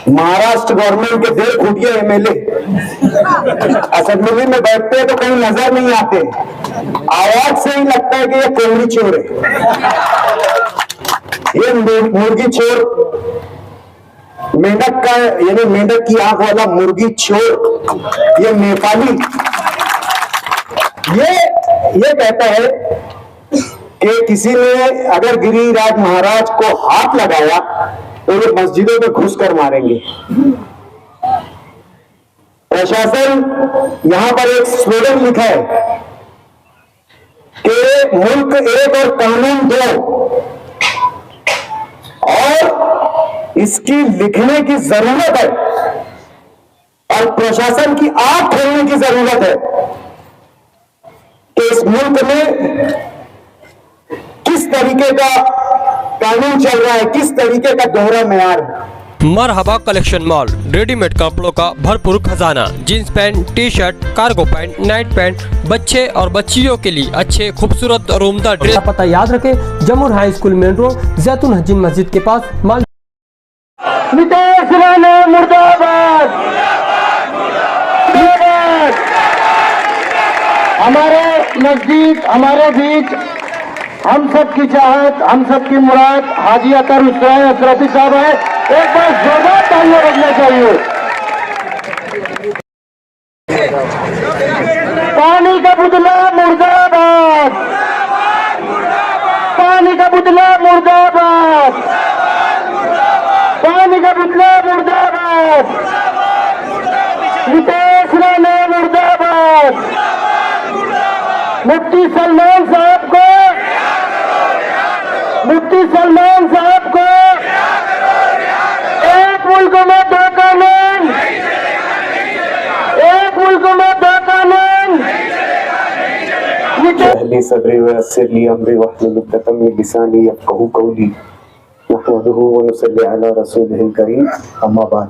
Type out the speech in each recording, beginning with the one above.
Maharashtra government के 1.5 फुटिया MLA assembly में बैठते हैं तो कहीं नजर नहीं आते, आवाज से ही लगता है कि ये कोहली चोर है, ये मुर्गी चोर, मेंढक का यानी मेंढक की आंख वाला मुर्गी चोर, ये नेपाली ये कहता है कि किसी ने अगर गिरिराज महाराज को हाथ लगाया तो ये मस्जिदों में घुसकर मारेंगे। प्रशासन यहां पर एक स्लोगन लिखा है कि मुल्क एक और कानून दो, और इसकी लिखने की जरूरत है और प्रशासन की आंख खोलने की जरूरत है कि इस मुल्क में किस तरीके का कानून चल रहा है, किस तरीके का दोहरा मेयार है। मरहबा कलेक्शन मॉल, रेडीमेड कपड़ों का भरपूर खजाना, jeans pant, T shirt, cargo pant, night pant, बच्चे और बच्चियों के लिए अच्छे खूबसूरत और उम्दा ड्रेस। पता याद रखें, जमुर हाई स्कूल मेन रोड, जैतून हजीन मस्जिद के पास। नीतीश राणे मुर्दाबाद, हमारे नजदीक, हमारे बीच हम सब की चाहत, हम सब की मुराद हाजी अतर हुसैन अशरफी साहब है। एक बार जोरदार तालियां बजना चाहिए। पानी का पुतला मुर्दाबाद, पानी का पुतला मुर्दाबाद, पानी का पुतला मुर्दाबाद, नीतीश राणे मुर्दाबाद। मुफ्ती सलमान साहब को, मुफ्ती सलमान साहब को एक मुल्क में दो कानून, एक मुल्क में दो कानून। अहली सदरी व अस्सिरली अमरी वहलुल उक़दतम मिन लिसानी यफ़क़हू क़ौली नहमदुहु व नुसल्ली अला रसूलिहिल करीम अम्मा बाद।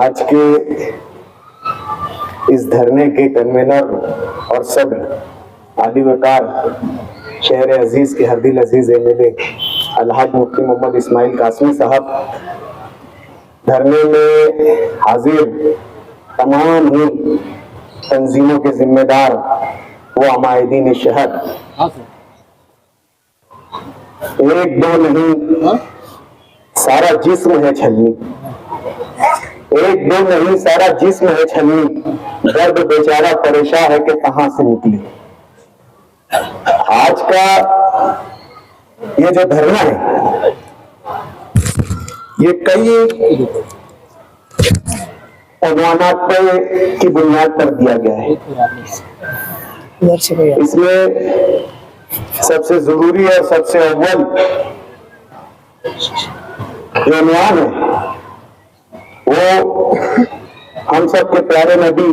आज के इस धरने के कन्वेनर और सदर आली वकार शहर अजीज के हरदिल अजीज एमएलए अलहाज मुफ्ती मोहम्मद इस्माइल कासमी साहब, धरने में हाजिर तमाम ही तंजीमों के जिम्मेदार वो अमायदीन शहर, एक दो नहीं सारा जिस्म है छलनी, एक दो नहीं सारा जिस्म है छलनी, दर्द बेचारा परेशान है कि कहां से निकले। आज का ये जो धरना है ये कई उन्वानात पे की बुनियाद पर दिया गया है। इसमें सबसे जरूरी और सबसे अव्वल जो उन्वान है वो हम सब के प्यारे नबी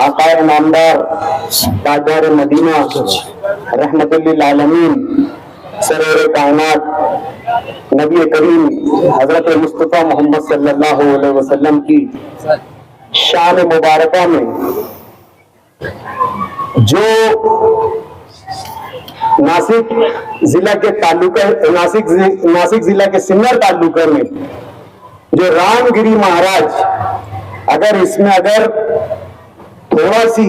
आकाए नामदार ताजदार मदीना रहमतुल्लिल आलमीन सरवर कायनात नबी करीम हजरत मुस्तफा मोहम्मद सल्लल्लाहु अलैहि वसल्लम की शान मुबारका में जो नासिक जिला के तालुका, नासिक जिला के सिन्नर तालुका में जो रामगिरी महाराज, अगर इसमें अगर थोड़ा सी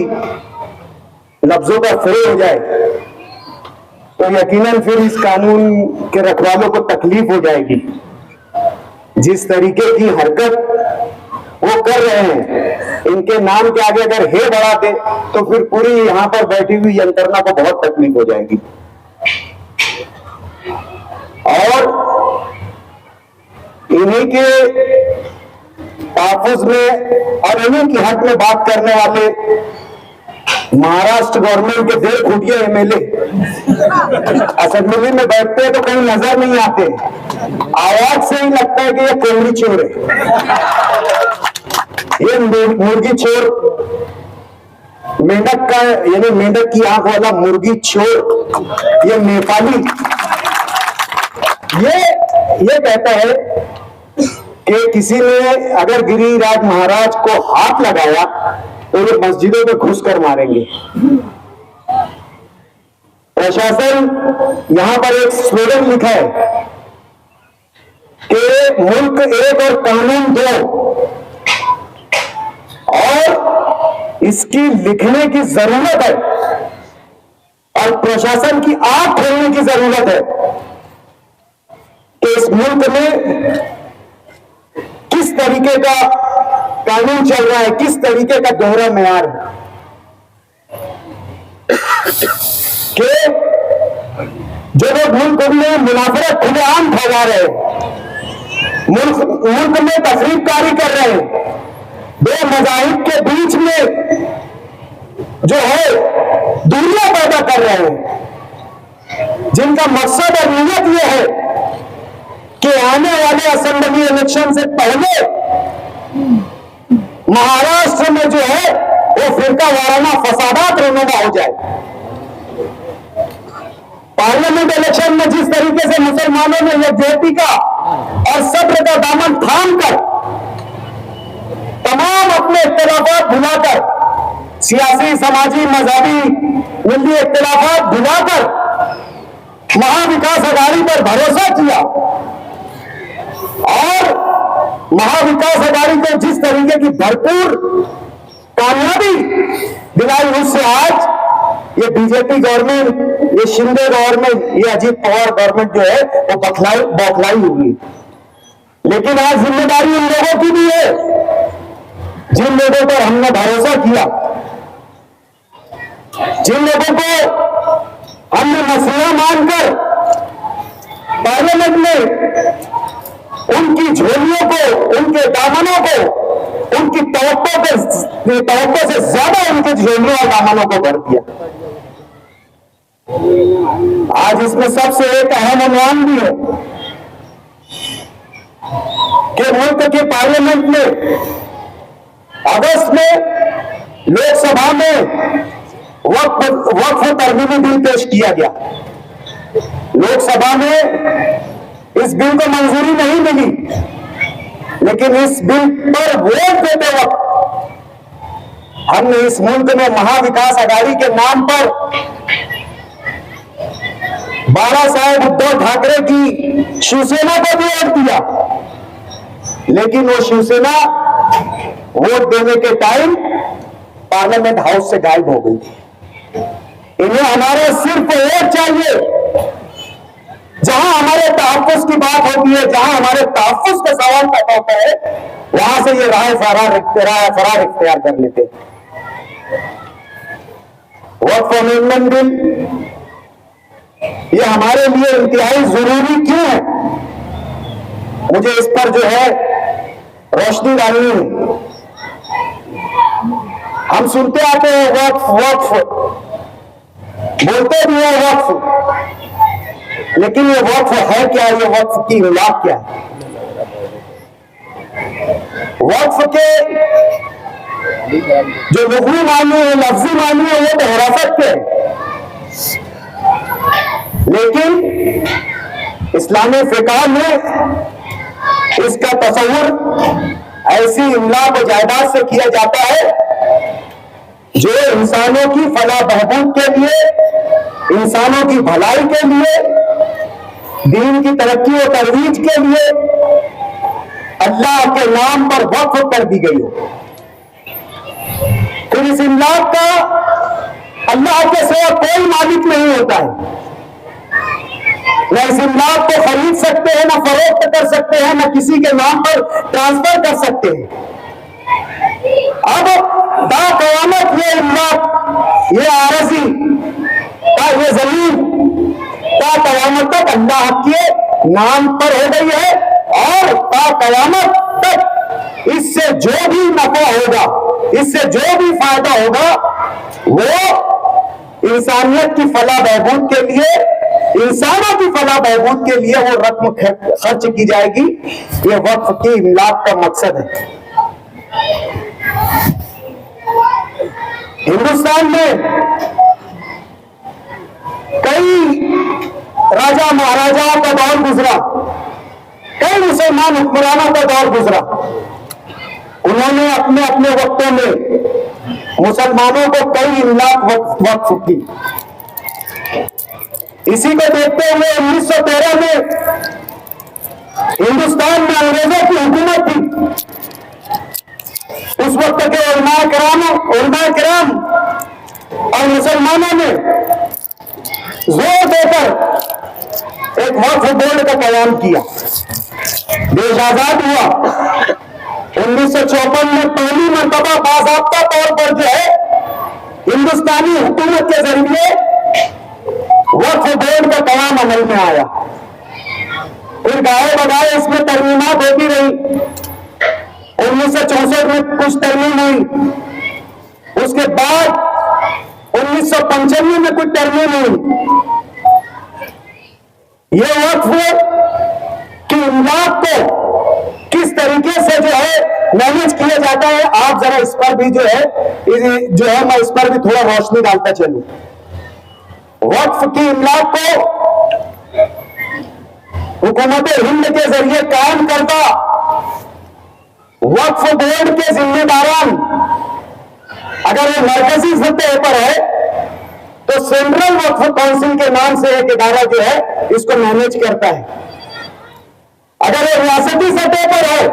लफ्जों का फेर हो जाए तो यकीनन फिर इस कानून के रखवालों को तकलीफ हो जाएगी। जिस तरीके की हरकत वो कर रहे हैं, इनके नाम के आगे अगर हे बढ़ा दे तो फिर पूरी यहां पर बैठी हुई यंत्रणा को बहुत तकलीफ हो जाएगी। और इन्हीं के तहफ़्फ़ुज़ में और इन्हीं की हक में बात करने वाले महाराष्ट्र गवर्नमेंट के 1.5 फुटिया एमएलए असेंबली में बैठते हैं तो कहीं नजर नहीं आते, आवाज से ही लगता है कि ये कोहली चोर है, ये मुर्गी चोर, मेंढक का यानी मेंढक की आंख वाला मुर्गी चोर, ये नेपाली ये कहता है कि किसी ने अगर गिरिराज महाराज को हाथ लगाया तो ये मस्जिदों में घुसकर मारेंगे। प्रशासन यहां पर एक स्लोगन लिखा है कि मुल्क एक और कानून दो, और इसकी लिखने की जरूरत है और प्रशासन की आंख खोलने की जरूरत है कि इस मुल्क में किस तरीके का कानून चल रहा है, किस तरीके का दोहरा मेयार है। कि जो लोग मुल्क में मुनाफरत खुलेआम फैला रहे हैं, मुल्क में तफरीककारी कर रहे हैं, दो मज़ाहिब के बीच में जो है दूरियां पैदा कर रहे हैं, जिनका मकसद और नीयत यह है कि आने वाले असेंबली इलेक्शन से पहले महाराष्ट्र में जो है वो फिरका वाराना फसादात रहनुमा हो जाए। पार्लियामेंट इलेक्शन में जिस तरीके से मुसलमानों ने यकजहती का और सब्र का दामन थाम कर तमाम अपने इख्तिलाफात भुलाकर, सियासी, समाजी, मजहबी, मिली इख्तिलाफात भुलाकर महाविकास अघाड़ी पर भरोसा किया और महाविकास अघाड़ी को जिस तरीके की भरपूर कामयाबी दिलाई, उससे आज ये बीजेपी गवर्नमेंट, ये शिंदे गवर्नमेंट, ये अजीत पवार गवर्नमेंट जो है वो बौखलाई हुई। लेकिन आज जिम्मेदारी उन लोगों की भी है जिन लोगों पर हमने भरोसा किया, जिन लोगों को हमने मसला मानकर पार्लियामेंट में उनकी झोलियों को, उनके दामनों को, उनकी तवक्को से ज्यादा उनके झोलियों और दामनों को भर दिया। आज इसमें सबसे एक अहम अनुमान भी है कि मुल्क के पार्लियामेंट में अगस्त में लोकसभा में वक्फ तरमीमी बिल पेश किया गया। लोकसभा में इस बिल को मंजूरी नहीं मिली, लेकिन इस बिल पर वोट देते वक्त हमने इस मुल्क में महाविकास अघाड़ी के नाम पर बाला साहेब उद्धव ठाकरे की शिवसेना को भी वोट दिया, लेकिन वो शिवसेना वोट देने के टाइम पार्लियामेंट हाउस से गायब हो गई थी। इन्हें हमारे सिर्फ वोट चाहिए। जहां हमारे तहफ्फुज़ की बात होती है, जहां हमारे तहफ्फुज़ का सवाल पैदा होता है, वहां से ये राय फरार इख्तियार कर लेते हैं। वक्फ अमेंडमेंट बिल ये हमारे लिए इंतहाई जरूरी क्यों है, मुझे इस पर जो है रोशनी डालनी है। हम सुनते आते हैं वक्फ, बोलते भी है वक्फ, लेकिन ये वक्फ है क्या, ये वक्फ की इमलाक क्या है? वक्फ के जो लुग़वी मानी है, लफ्जी मानी है, वो तो हिरासत के है, लेकिन इस्लामी फ़िक़ह में इसका तस्वुर ऐसी इमलाक व जायदाद से किया जाता है जो इंसानों की फलाह बहबूद के लिए, इंसानों की भलाई के लिए, दीन की तरक्की और तरवीज के लिए अल्लाह के नाम पर वक्फ कर दी गई हो। फिर इस इमलाक का अल्लाह के सिवा कोई मालिक नहीं होता है। न इस इमलाक को खरीद सकते हैं, न फरोख्त कर सकते हैं, न किसी के नाम पर ट्रांसफर कर सकते हैं। अब बाक़यामत ये इमलाक, ये आरज़ी का ये जमीन बाक़यामत तक अल्लाह के नाम पर हो गई है, और बाक़यामत तक इससे जो भी नफा होगा, इससे जो भी फायदा होगा, वो इंसानियत की फलाह बहबूद के लिए, इंसानों की फलाह बहबूद के लिए वो रकम खर्च की जाएगी। ये वक्फ की इमलाक का मकसद है। हिंदुस्तान में कई राजा महाराजाओं का दौर गुजरा, कई मुसलमान हुक्मरानों का दौर गुजरा। उन्होंने अपने अपने वक्तों में मुसलमानों को कई इमलाक वक्फ की। इसी को देखते हुए 1913 में हिंदुस्तान में अंग्रेजों की हुकूमत थी। उस वक्त के उलमाए किराम और मुसलमानों ने जोर देकर एक वक्फ बोर्ड का कयाम किया। देश आजाद हुआ। 1954 में पहली मरतबा बाज़ाब्ता तौर पर जो है हिंदुस्तानी हुकूमत के जरिए वक्फ बोर्ड का कयाम अमल में आया। फिर गाये बगाए इसमें तरमीमात होती रही। 1964 में कुछ तरमीम हुई, उसके बाद 1995 में कुछ तरमीम हुई। यह वक्फ की इमलाक को किस तरीके से जो है मैनेज किया जाता है, आप जरा इस पर भी जो है मैं इस पर भी थोड़ा रोशनी डालता चलूं। वक्फ की इमलाक को हुकूमत हिंद के जरिए कायम करता वक्फ बोर्ड के जिम्मेदारान, अगर वो मरकजी सतह पर है तो सेंट्रल वक्फ काउंसिल के नाम से एक इदारा जो है इसको मैनेज करता है। अगर वो रियासती सतह पर है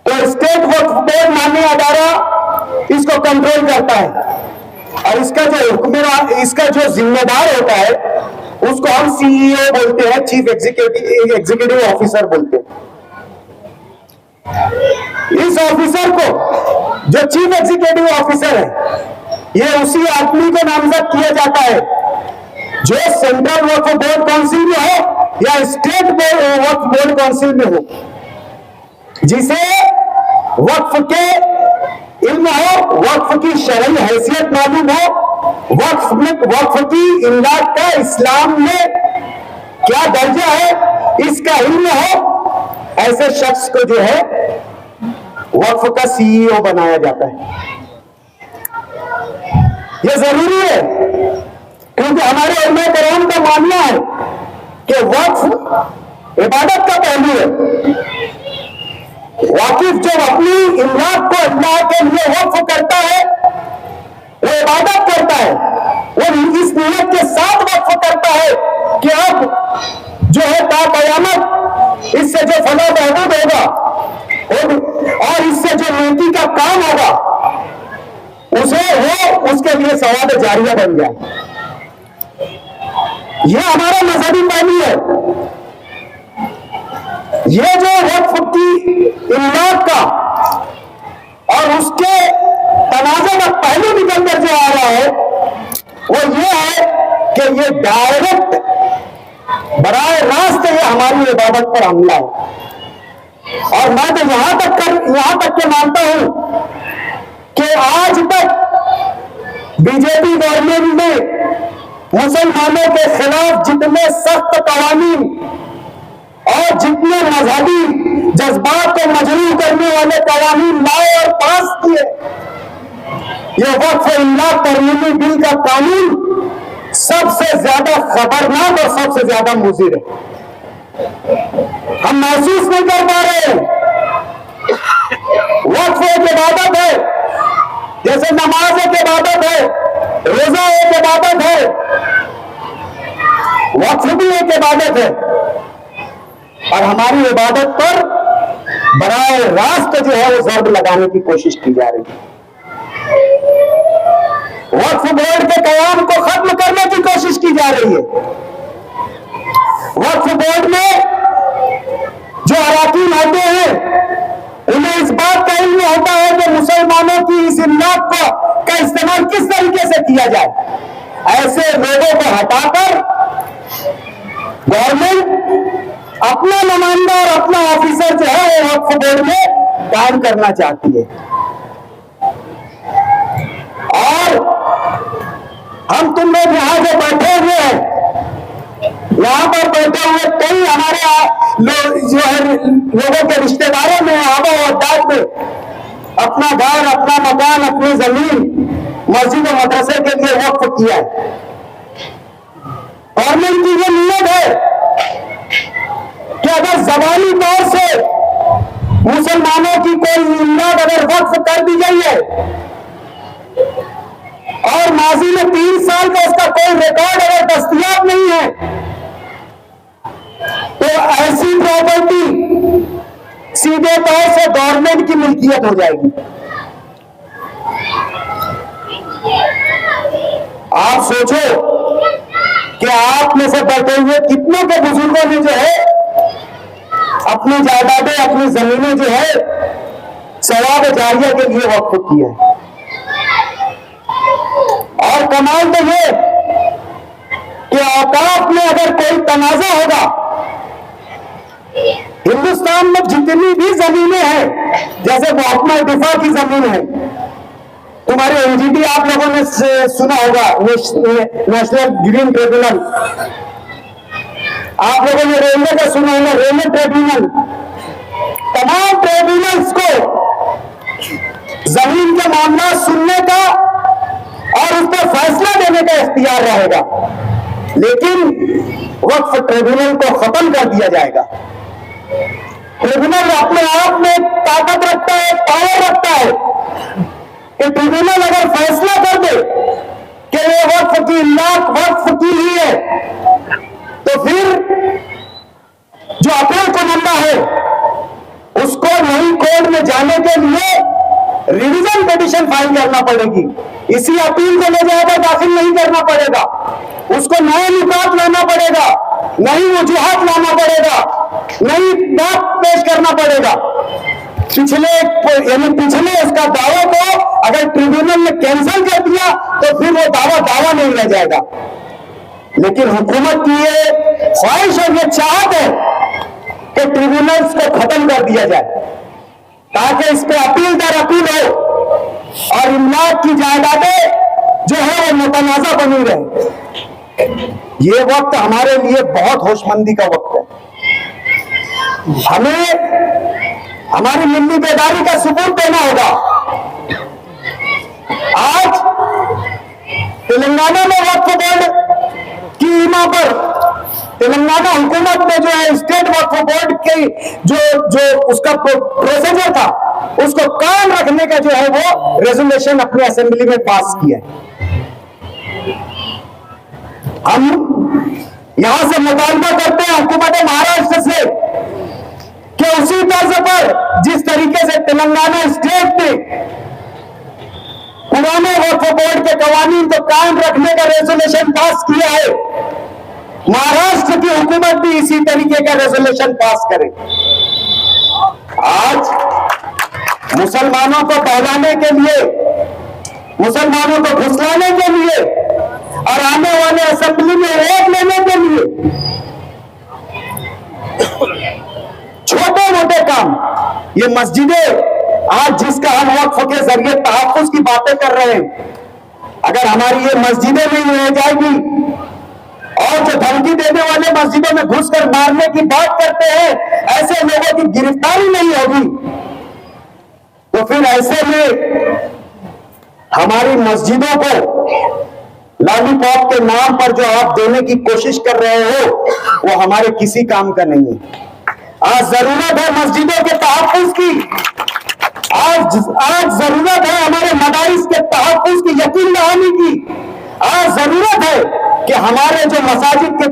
तो स्टेट वक्फ बोर्ड नामी इदारा इसको कंट्रोल करता है, और इसका जो जिम्मेदार होता है उसको हम सीईओ बोलते हैं, चीफ एग्जीक्यूटिव ऑफिसर बोलते हैं। इस ऑफिसर को, जो चीफ एग्जीक्यूटिव ऑफिसर है, यह उसी आदमी को नामजद किया जाता है जो सेंट्रल वक्फ बोर्ड काउंसिल में हो या स्टेट वक्फ बोर्ड काउंसिल में हो, जिसे वक्फ के इल्म हो, वक्फ की शरई हैसियत मालूम हो, वक्फ की इमलाक का इस्लाम में क्या दर्जा है इसका इल्म हो, ऐसे शख्स को जो है वक्फ का सीईओ बनाया जाता है। यह जरूरी है क्योंकि हमारे उलमाए किराम का मानना है कि वक्फ इबादत का पहलू है। वाकिफ जो अपनी इमलाक को अल्लाह के लिए वक्फ करता है वो इबादत करता है, वो इस नियत के साथ वक्फ करता है कि अब जो है क़यामत इससे जो फला बहबूद होगा और इससे जो नेकी का काम होगा उसे वो उसके लिए सवाब जारिया बन जाए। यह हमारा मजहबी पहलू है। यह जो वक्फ की इमलाक का और उसके तनाज़े का पहलू निकलकर जो आ रहा है वो ये है कि ये डायरेक्ट बराह रास्त ये हमारी इबादत पर हमला है। और मैं तो यहां तक के मानता हूं कि आज तक बीजेपी गवर्नमेंट ने मुसलमानों के खिलाफ जितने सख्त कवानीन और जितने मजहबी जज्बात को मजरूह करने वाले कवानीन लाए और पास किए, यह वक्फ इमलाक तरमीमी बिल का कानून सबसे ज्यादा खतरनाक और सबसे ज्यादा मुज़िर है। हम महसूस नहीं कर पा रहे हैं। वक्फ एक इबादत है, जैसे नमाज एक इबादत है, रोजा एक इबादत है, वक्फ भी एक इबादत है। और हमारी इबादत पर बराह रास्त जो है वो ज़र्ब लगाने की कोशिश की जा रही है। वक्फ बोर्ड के कयाम को खत्म करने की कोशिश की जा रही है। वक्फ बोर्ड में जो अराकीन होते हैं उन्हें इस बात का इल्म होता है कि मुसलमानों की इस इमलाक का इस्तेमाल किस तरीके से किया जाए। ऐसे लोगों को हटाकर गवर्नमेंट अपना नुमाइंदा और अपना ऑफिसर जो है वो वक्फ बोर्ड में काम करना चाहती है। और हम तुम लोग यहां जो बैठे हुए हैं, यहां पर बैठे हुए कई हमारे जो है लोगों के रिश्तेदारों में आबा और दाद में अपना घर, अपना मकान, अपनी जमीन मस्जिद और मदरसे के लिए वक्फ किया है। गवर्नमेंट की ये नीयत है कि अगर ज़बानी तौर से मुसलमानों की कोई इमदाद अगर वक्फ कर दी गई है और माजी में 3 साल का उसका कोई रिकॉर्ड अगर दस्तयाब नहीं है, तो ऐसी प्रॉपर्टी सीधे तौर से गवर्नमेंट की मिल्कियत हो जाएगी। आप सोचो कि आप में से बैठे हुए कितनों के बुजुर्गों ने जो है अपनी जायदादें, अपनी जमीनें जो है सवाब जारिया के लिए वक्फ की है। और कमाल तो ये कि औकाफ में अगर कोई तनाजा होगा, हिंदुस्तान में जितनी भी जमीनें हैं, जैसे महकमा दिफा की जमीन है, तुम्हारे एनजीटी आप लोगों ने सुना होगा, नेशनल ग्रीन ट्रिब्यूनल, आप लोगों ने रेलवे का सुना होगा, रेलवे ट्रिब्यूनल, तमाम ट्रिब्यूनल्स को जमीन के मामला सुनने का और उस पर फैसला देने का इख्तियार रहेगा, लेकिन वक्फ ट्रिब्यूनल को खत्म कर दिया जाएगा। ट्रिब्यूनल अपने आप में ताकत रखता है, पावर रखता है कि ट्रिब्यूनल अगर फैसला कर दे कि ये वक्फ की इमलाक वक्फ की ही है, तो फिर जो अपील को बंदा है उसको नई कोर्ट में जाने के लिए रिवीजन पिटीशन फाइल करना पड़ेगी। इसी अपील को ले जाकर दाखिल नहीं करना पड़ेगा, उसको नए निकात लाना पड़ेगा, नई वजूहात लाना पड़ेगा, नई बात पेश करना पड़ेगा। पिछले उसका दावा को अगर ट्रिब्यूनल ने कैंसिल कर दिया तो फिर वो दावा नहीं रह जाएगा। लेकिन हुकूमत की ये ख्वाहिश और ये चाहत है कि ट्रिब्यूनल्स को खत्म कर दिया जाए ताकि इस पे अपील दर अपील हो और इमलाक की जायदादें जो है वो मुतनाज़ा बनी रहे। ये वक्त हमारे लिए बहुत होशमंदी का वक्त है। हमें हमारी मिल्ली बेदारी का सबूत देना होगा। आज तेलंगाना में वक्फ बोर्ड की ईमा पर तेलंगाना हुकूमत ने जो है स्टेट वक्फ बोर्ड की जो उसका प्रोसीजर था उसको कायम रखने का जो है वो रेजोल्यूशन अपनी असेंबली में पास किया है। हम यहां से मुतालबा करते हैं हुकूमत महाराष्ट्र से कि उसी तर्ज पर जिस तरीके से तेलंगाना स्टेट ने पुराने वक्फ बोर्ड के कवानीन को कायम रखने का रेजोल्यूशन पास किया है, महाराष्ट्र की हुकूमत भी इसी तरीके का रेजोल्यूशन पास करे। आज मुसलमानों को बहलाने के लिए, मुसलमानों को घुसलाने के लिए और आने वाले असेंबली में वोट लेने के लिए छोटे मोटे काम, ये मस्जिदें आज जिसका हम वक्फ के जरिए तहफ्फुज़ की बातें कर रहे हैं, अगर हमारी ये मस्जिदें नहीं रह जाएगी और जो धमकी देने वाले मस्जिदों में घुसकर मारने की बात करते हैं ऐसे लोगों की गिरफ्तारी नहीं होगी, तो फिर ऐसे में हमारी मस्जिदों को लॉलीपॉप के नाम पर जो आप देने की कोशिश कर रहे हो वो हमारे किसी काम का नहीं है। आज जरूरत है मस्जिदों के तहफ्फुज़ की, आज जरूरत है हमारे मदारिस के तहफ्फुज़ की, यकीन दहानी की। आज जरूरत है कि हमारे जो मसाजिद के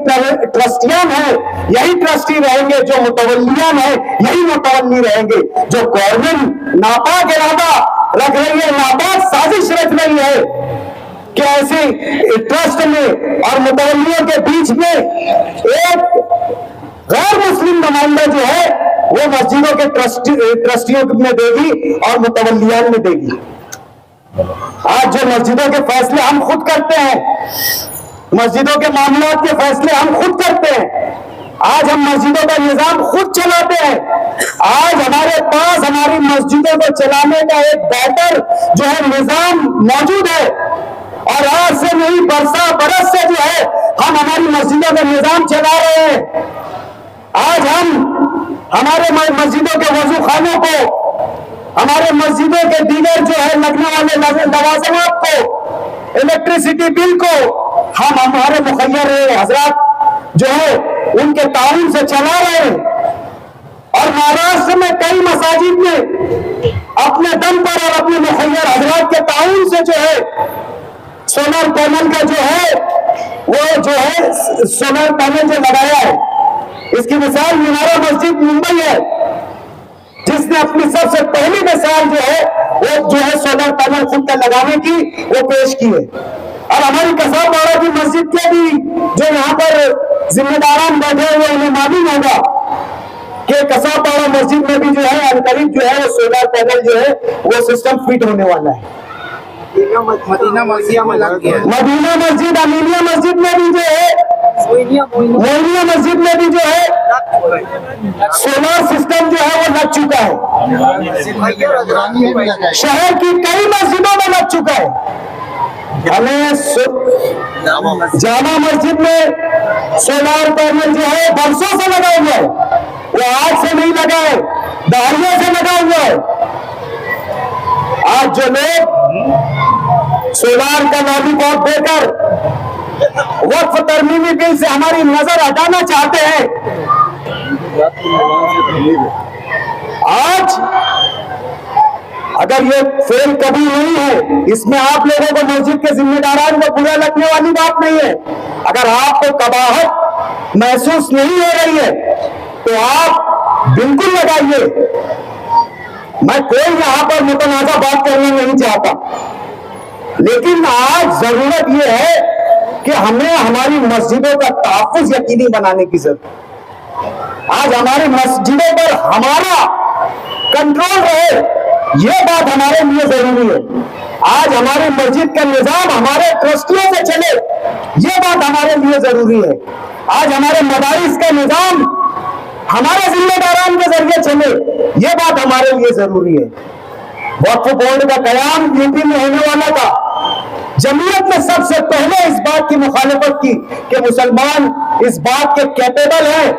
ट्रस्टियान हैं यही ट्रस्टी रहेंगे, जो मुतवल्लियान हैं यही मुतवल्ली रहेंगे। जो गवर्नमेंट नापाक इरादा रख रही है, नापाक साजिश रच रही है कि ऐसे ट्रस्ट में और मुतवल्लियों के बीच में एक गैर मुस्लिम नुमाइंदा जो है वो मस्जिदों के ट्रस्टियों में देगी और मुतवल्लियान में देगी। आज जो मस्जिदों के फैसले हम खुद करते हैं, मस्जिदों के मामलात के फैसले हम खुद करते हैं, आज हम मस्जिदों का निजाम खुद चलाते हैं। आज हमारे पास हमारी मस्जिदों को चलाने का एक बेहतर जो है निजाम मौजूद है और आज से नहीं बरस से जो है हम हमारी मस्जिदों का निजाम चला रहे हैं। आज हम हमारे मस्जिदों के वजू खानों को, हमारे मस्जिदों के दीगर जो है लगने वाले लवाजमात को, इलेक्ट्रिसिटी बिल को हम हमारे मुखैर हजरात जो है उनके ताउन से चला रहे हैं। और महाराष्ट्र में कई मसाजिद में अपने दम पर और अपने मुखैर हजरात के ताउन से जो है सोलर पैनल का जो है वो जो है सोलर पैनल जो लगाया है, इसकी मिसाल मीनारा मस्जिद मुंबई है, जिसने अपनी सबसे पहली मिसाल जो है वो जो है सोलर पैनल खुद का लगाने की वो पेश की है। और हमारी कसाबवाड़ा की मस्जिद के भी जो यहाँ पर जिम्मेदारान बैठे हुए उन्हें मालूम होगा कि कसाबवाड़ा मस्जिद में भी जो है अनकरीब जो है वो सोलर पैनल जो है वो सिस्टम फिट होने वाला है। मदीना मस्जिद में लग गया है। मदीना मस्जिद, अमीनिया मस्जिद में भी जो है, मोइनिया मस्जिद में भी जो है सोलर सिस्टम जो है वो लग चुका है। शहर की कई मस्जिदों में लग चुका है। हमें जामा मस्जिद में सोलर पैनल जो है बरसों से लगा हुआ है, वो आज से नहीं लगा है, दहाइयों से लगा हुआ है। आज जो लोग सोलर का लॉलीपॉप देकर वक्फ तरमीमी बिल से हमारी नजर हटाना चाहते हैं, आज अगर ये फेल कभी नहीं है, इसमें आप लोगों को मस्जिद के जिम्मेदारान को बुरा लगने वाली बात नहीं है। अगर आपको कबाहत महसूस नहीं हो रही है तो आप बिल्कुल लगाइए। मैं कोई यहां पर मुतनाज़ा बात करना नहीं चाहता, लेकिन आज जरूरत यह है कि हमें हमारी मस्जिदों का तहफ्फुज़ यकीनी बनाने की जरूरत है। आज हमारी मस्जिदों पर हमारा कंट्रोल रहे, यह बात हमारे लिए जरूरी है। आज हमारी मस्जिद का निजाम हमारे ट्रस्टियों से चले, यह बात हमारे लिए जरूरी है। आज हमारे मदारिस का निजाम हमारे जिम्मेदारान के जरिए चले, यह बात हमारे लिए जरूरी है। वक्फ बोर्ड का कयाम यूपी में होने वाला था। जमीयत ने सबसे पहले इस बात की मुखालिफत की कि मुसलमान इस बात के कैपेबल हैं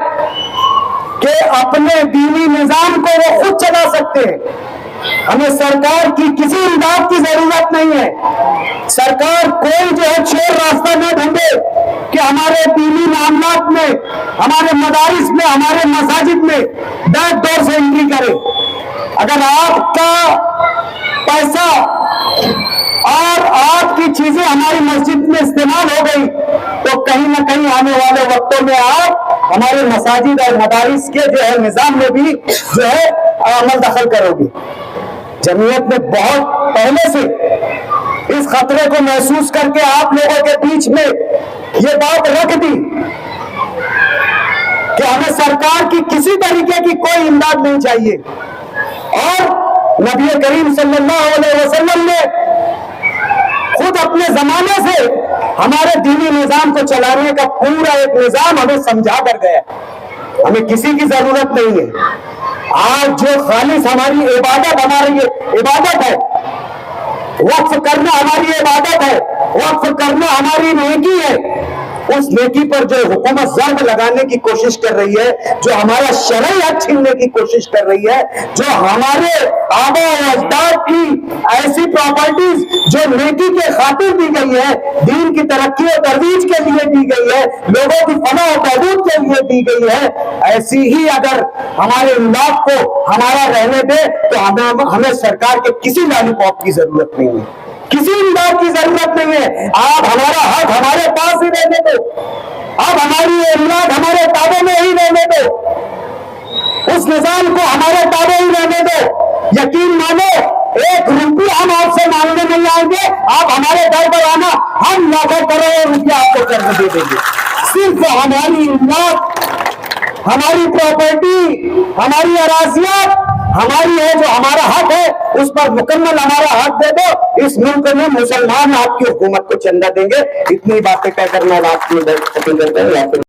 कि अपने दीनी निजाम को वो खुद चला सकते हैं। हमें सरकार की किसी इमदाद की जरूरत नहीं है। सरकार कोई जो है चोर रास्ता न ढूंढे कि हमारे दीनी मामलात में, हमारे मदारिस में, हमारे मसाजिद में बैक डोर से एंट्री करे। अगर आपका पैसा और आपकी चीजें हमारी मस्जिद में इस्तेमाल हो गई तो कहीं ना कहीं आने वाले वक्तों में आप हमारे मसाजिद और मदारिस के जो है निजाम में भी जो है अमल दखल करोगे। जमीयत ने बहुत पहले से इस खतरे को महसूस करके आप लोगों के बीच में ये बात रख दी कि हमें सरकार की किसी तरीके की कोई इमदाद नहीं चाहिए। और नबी करीम सल्लल्लाहु अलैहि वसल्लम ने खुद अपने जमाने से हमारे दीनी निजाम को चलाने का पूरा एक निजाम हमें समझा कर गया। हमें किसी की जरूरत नहीं है। आज जो खालिस हमारी इबादत, हमारी इबादत है, वक्फ करना हमारी इबादत है, वक्फ करना हमारी नेकी है, उस नेकी पर जो हुकूमत ज़र्ब लगाने की कोशिश कर रही है, जो हमारा शरई हक छीनने की कोशिश कर रही है, जो हमारे आबा और अजदाद की ऐसी प्रॉपर्टीज जो नेकी के खातिर दी गई है, दीन की तरक्की और तरवीज के लिए दी गई है, लोगों की फलाह और बहबूद के लिए दी गई है, ऐसी ही अगर हमारे इमदाद को हमारा रहने दे तो हमें सरकार के किसी लॉलीपॉप की जरूरत नहीं है, किसी इमदाद की जरूरत नहीं है। आप हमारा हक हमारे पास ही रहने दो, आप हमारी इमदाद हमारे ताबे में ही रहने दो, उस निजाम को हमारे ताबे ही रहने दो। यकीन मानो, एक रुपया हम आपसे मांगने नहीं आएंगे, आप हमारे दर पर आना, हम लाखों करोड़ों रुपया आपको कर्ज दे देंगे। सिर्फ हमारी इमदाद, हमारी प्रॉपर्टी, हमारी अराजियात हमारी है, जो हमारा हक है उस पर मुकम्मल हमारा हक दे दो। इस मुल्क में मुसलमान आपकी हुकूमत को चंदा देंगे। इतनी बातें कहकर मैं आपकी